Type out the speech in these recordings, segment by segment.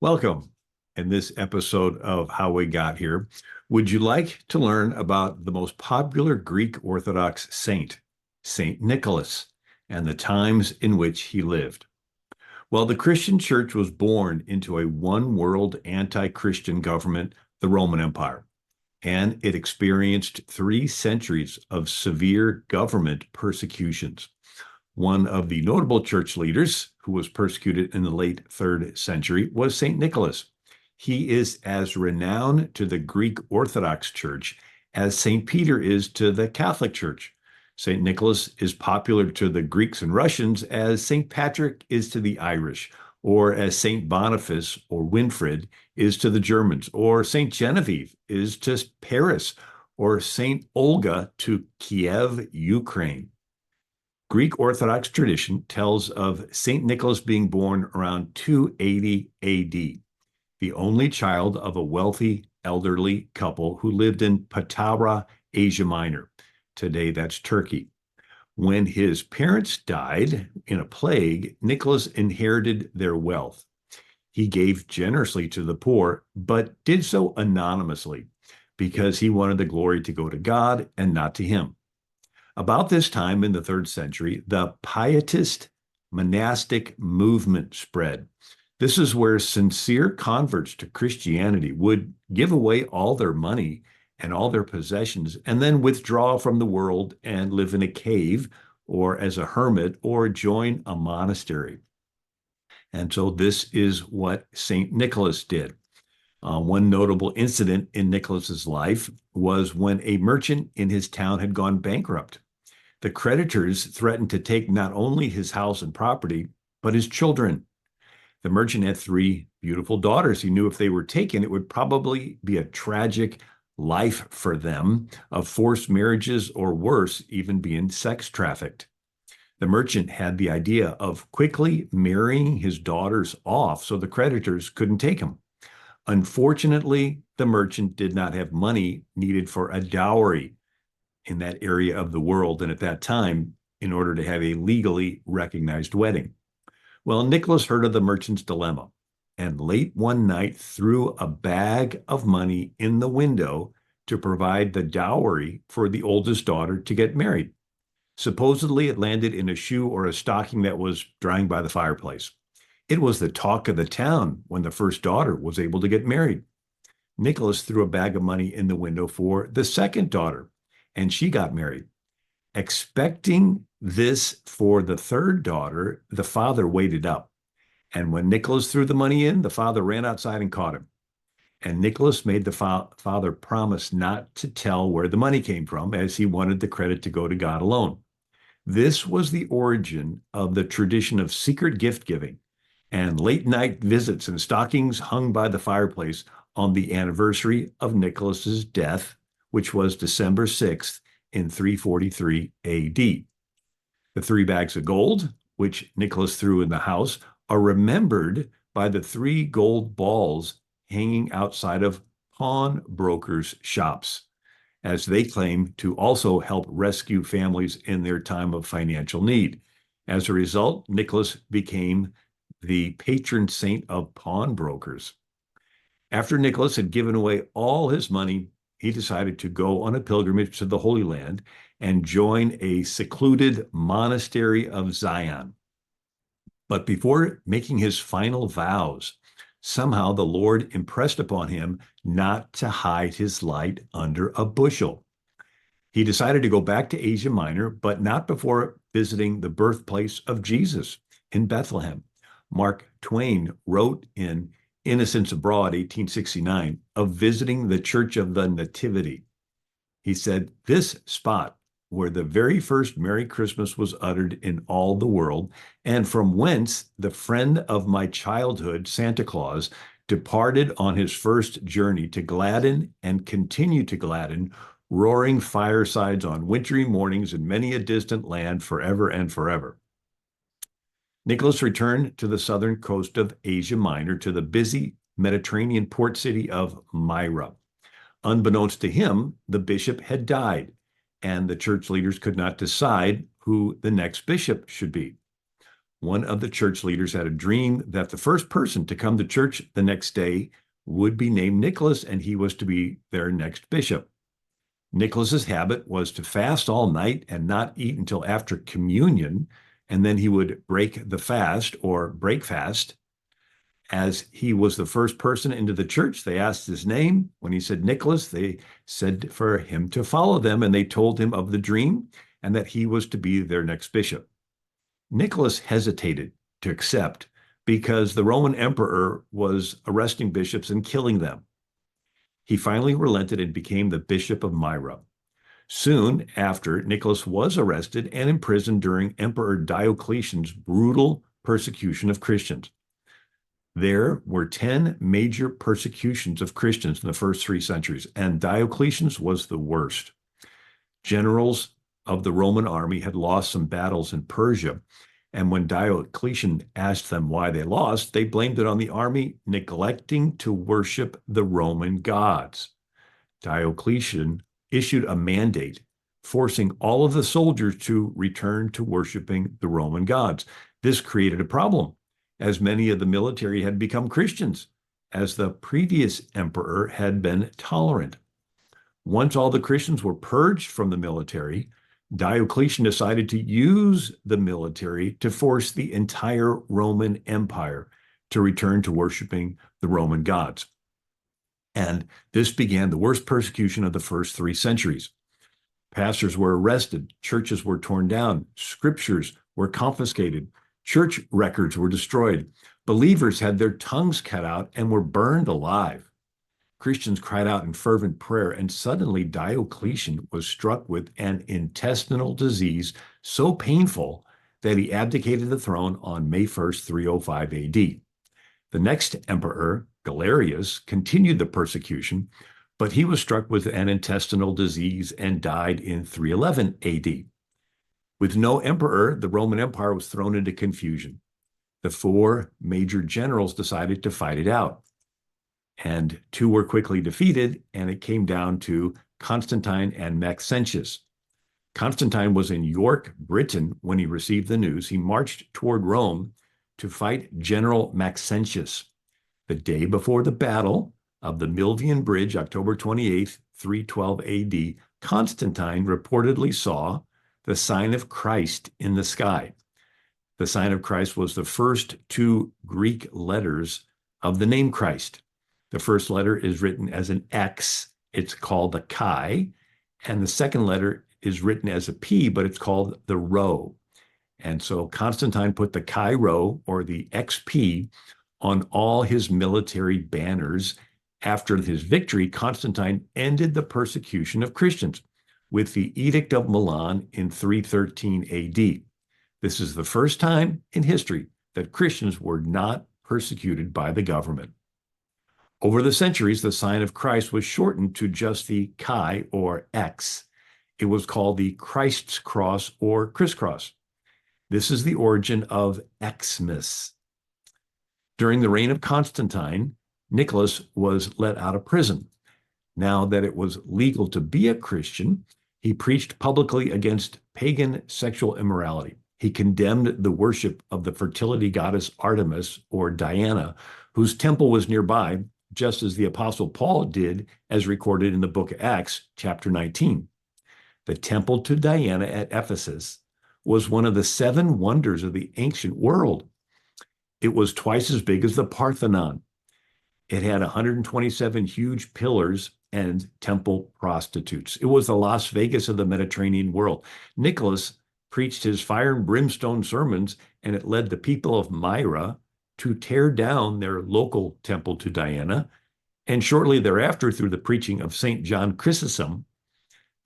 Welcome. In this episode of How We Got Here, would you like to learn about the most popular Greek Orthodox saint, Saint Nicholas, and the times in which he lived? Well, the Christian church was born into a one-world anti-Christian government, the Roman Empire, and it experienced 3 centuries of severe government persecutions. One of the notable church leaders who was persecuted in the late 3rd century was St. Nicholas. He is as renowned to the Greek Orthodox Church as St. Peter is to the Catholic Church. St. Nicholas is popular to the Greeks and Russians as St. Patrick is to the Irish, or as St. Boniface or Winfrid is to the Germans, or St. Genevieve is to Paris, or St. Olga to Kiev, Ukraine. Greek Orthodox tradition tells of St. Nicholas being born around 280 AD, the only child of a wealthy elderly couple who lived in Patara, Asia Minor. Today, that's Turkey. When his parents died in a plague, Nicholas inherited their wealth. He gave generously to the poor, but did so anonymously because he wanted the glory to go to God and not to him. About this time in the 3rd century, the Pietist monastic movement spread. This is where sincere converts to Christianity would give away all their money and all their possessions and then withdraw from the world and live in a cave or as a hermit or join a monastery. And so this is what St. Nicholas did. One notable incident in Nicholas's life was when a merchant in his town had gone bankrupt. The creditors threatened to take not only his house and property, but his children. The merchant had 3 beautiful daughters. He knew if they were taken, it would probably be a tragic life for them of forced marriages or worse, even being sex trafficked. The merchant had the idea of quickly marrying his daughters off so the creditors couldn't take them. Unfortunately, the merchant did not have money needed for a dowry in that area of the world and at that time in order to have a legally recognized wedding. Well, Nicholas heard of the merchant's dilemma and late one night threw a bag of money in the window to provide the dowry for the oldest daughter to get married. Supposedly, it landed in a shoe or a stocking that was drying by the fireplace. It was the talk of the town when the first daughter was able to get married. Nicholas threw a bag of money in the window for the second daughter, and she got married. Expecting this for the third daughter, the father waited up. And when Nicholas threw the money in, the father ran outside and caught him. And Nicholas made the father promise not to tell where the money came from, as he wanted the credit to go to God alone. This was the origin of the tradition of secret gift giving and late night visits and stockings hung by the fireplace on the anniversary of Nicholas's death, which was December 6th in 343 AD. The 3 bags of gold, which Nicholas threw in the house, are remembered by the 3 gold balls hanging outside of pawnbrokers' shops, as they claim to also help rescue families in their time of financial need. As a result, Nicholas became the patron saint of pawnbrokers. After Nicholas had given away all his money, he decided to go on a pilgrimage to the Holy Land and join a secluded monastery of Zion. But before making his final vows, somehow the Lord impressed upon him not to hide his light under a bushel. He decided to go back to Asia Minor, but not before visiting the birthplace of Jesus in Bethlehem. Mark Twain wrote in Innocents Abroad, 1869, of visiting the Church of the Nativity. He said, "This spot where the very first Merry Christmas was uttered in all the world, and from whence the friend of my childhood, Santa Claus, departed on his first journey to gladden and continue to gladden roaring firesides on wintry mornings in many a distant land forever and forever." Nicholas returned to the southern coast of Asia Minor to the busy Mediterranean port city of Myra. Unbeknownst to him, the bishop had died, and the church leaders could not decide who the next bishop should be. one of the church leaders had a dream that the first person to come to church the next day would be named Nicholas, and he was to be their next bishop. Nicholas's habit was to fast all night and not eat until after communion, and then he would break the fast or break fast. As he was the first person into the church, they asked his name. When he said Nicholas, they said for him to follow them, and they told him of the dream and that he was to be their next bishop. Nicholas hesitated to accept because the Roman emperor was arresting bishops and killing them. He finally relented and became the Bishop of Myra. Soon after, Nicholas was arrested and imprisoned during Emperor Diocletian's brutal persecution of Christians. There were 10 major persecutions of Christians in the first 3 centuries, and Diocletian's was the worst. Generals of the Roman army had lost some battles in Persia, and when Diocletian asked them why they lost, they blamed it on the army neglecting to worship the Roman gods. Diocletian issued a mandate forcing all of the soldiers to return to worshiping the Roman gods. This created a problem, as many of the military had become Christians, as the previous emperor had been tolerant. Once all the Christians were purged from the military, Diocletian decided to use the military to force the entire Roman Empire to return to worshiping the Roman gods. And this began the worst persecution of the first 3 centuries. Pastors were arrested, churches were torn down, scriptures were confiscated, church records were destroyed, believers had their tongues cut out and were burned alive. Christians cried out in fervent prayer, and suddenly Diocletian was struck with an intestinal disease so painful that he abdicated the throne on May 1st, 305 AD. The next emperor, Galerius, continued the persecution, but he was struck with an intestinal disease and died in 311 AD. With no emperor, the Roman Empire was thrown into confusion. The 4 major generals decided to fight it out, and 2 were quickly defeated, and it came down to Constantine and Maxentius. Constantine was in York, Britain, when he received the news. He marched toward Rome to fight General Maxentius. The day before the Battle of the Milvian Bridge, October 28th, 312 AD, Constantine reportedly saw the sign of Christ in the sky. The sign of Christ was the first 2 Greek letters of the name Christ. The first letter is written as an X. It's called a chi. And the second letter is written as a P, but it's called the rho. And so Constantine put the chi rho, or the XP, on all his military banners. After his victory, Constantine ended the persecution of Christians with the Edict of Milan in 313 AD. This is the first time in history that Christians were not persecuted by the government. Over the centuries, the sign of Christ was shortened to just the chi, or X. It was called the Christ's cross, or crisscross. This is the origin of Xmas. During the reign of Constantine, Nicholas was let out of prison. Now that it was legal to be a Christian, he preached publicly against pagan sexual immorality. He condemned the worship of the fertility goddess Artemis, or Diana, whose temple was nearby, just as the Apostle Paul did, as recorded in the book of Acts, chapter 19. The temple to Diana at Ephesus was one of the 7 wonders of the ancient world. It was twice as big as the Parthenon. It had 127 huge pillars and temple prostitutes. It was the Las Vegas of the Mediterranean world. Nicholas preached his fire and brimstone sermons, and it led the people of Myra to tear down their local temple to Diana. And shortly thereafter, through the preaching of St. John Chrysostom,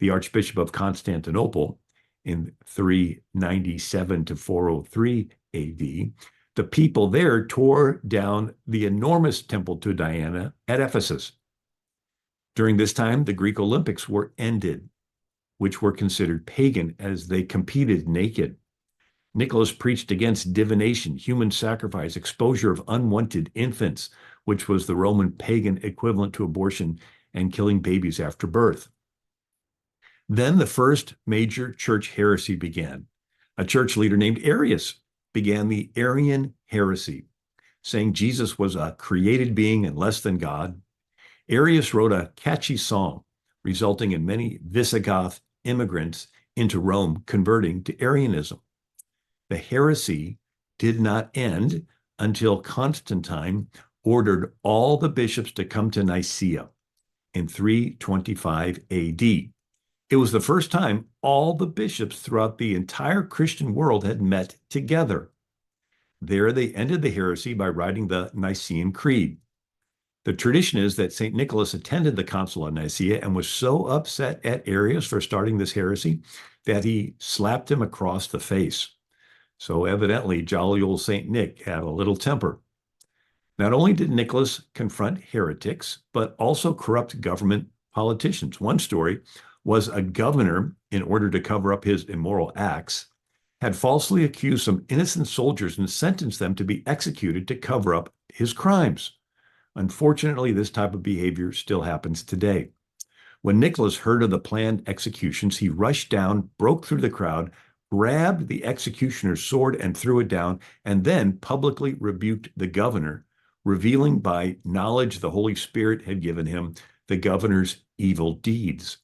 the Archbishop of Constantinople, in 397 to 403 AD, the people there tore down the enormous temple to Diana at Ephesus. During this time, the Greek Olympics were ended, which were considered pagan as they competed naked. Nicholas preached against divination, human sacrifice, exposure of unwanted infants, which was the Roman pagan equivalent to abortion, and killing babies after birth. Then the first major church heresy began. A church leader named Arius began the Arian heresy, saying Jesus was a created being and less than God. Arius wrote a catchy song, resulting in many Visigoth immigrants into Rome converting to Arianism. The heresy did not end until Constantine ordered all the bishops to come to Nicaea in 325 AD. It was the first time all the bishops throughout the entire Christian world had met together. There they ended the heresy by writing the Nicene Creed. The tradition is that St. Nicholas attended the Council of Nicaea and was so upset at Arius for starting this heresy that he slapped him across the face. So evidently, jolly old St. Nick had a little temper. Not only did Nicholas confront heretics, but also corrupt government politicians. One story was a governor, in order to cover up his immoral acts, had falsely accused some innocent soldiers and sentenced them to be executed to cover up his crimes. Unfortunately, this type of behavior still happens today. When Nicholas heard of the planned executions, he rushed down, broke through the crowd, grabbed the executioner's sword and threw it down, and then publicly rebuked the governor, revealing by knowledge the Holy Spirit had given him the governor's evil deeds.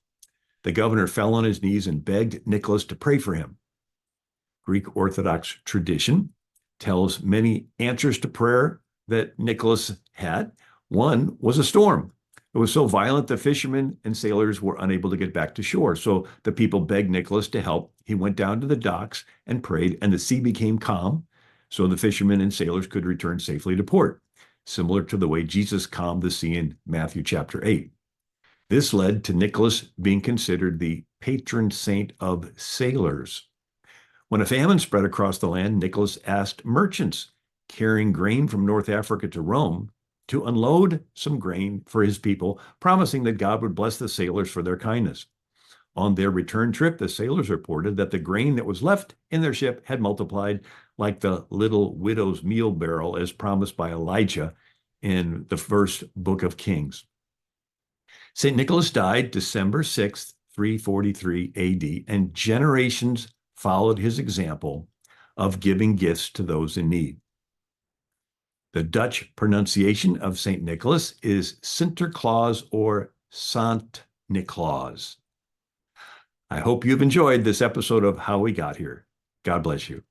The governor fell on his knees and begged Nicholas to pray for him. Greek Orthodox tradition tells many answers to prayer that Nicholas had. One was a storm. It was so violent the fishermen and sailors were unable to get back to shore. So the people begged Nicholas to help. He went down to the docks and prayed, and the sea became calm, so the fishermen and sailors could return safely to port, similar to the way Jesus calmed the sea in Matthew chapter 8. This led to Nicholas being considered the patron saint of sailors. When a famine spread across the land, Nicholas asked merchants carrying grain from North Africa to Rome to unload some grain for his people, promising that God would bless the sailors for their kindness. On their return trip, the sailors reported that the grain that was left in their ship had multiplied like the little widow's meal barrel as promised by Elijah in the first book of Kings. St. Nicholas died December 6th, 343 AD, and generations followed his example of giving gifts to those in need. The Dutch pronunciation of St. Nicholas is Sinterklaas or Sant Niklaas. I hope you've enjoyed this episode of How We Got Here. God bless you.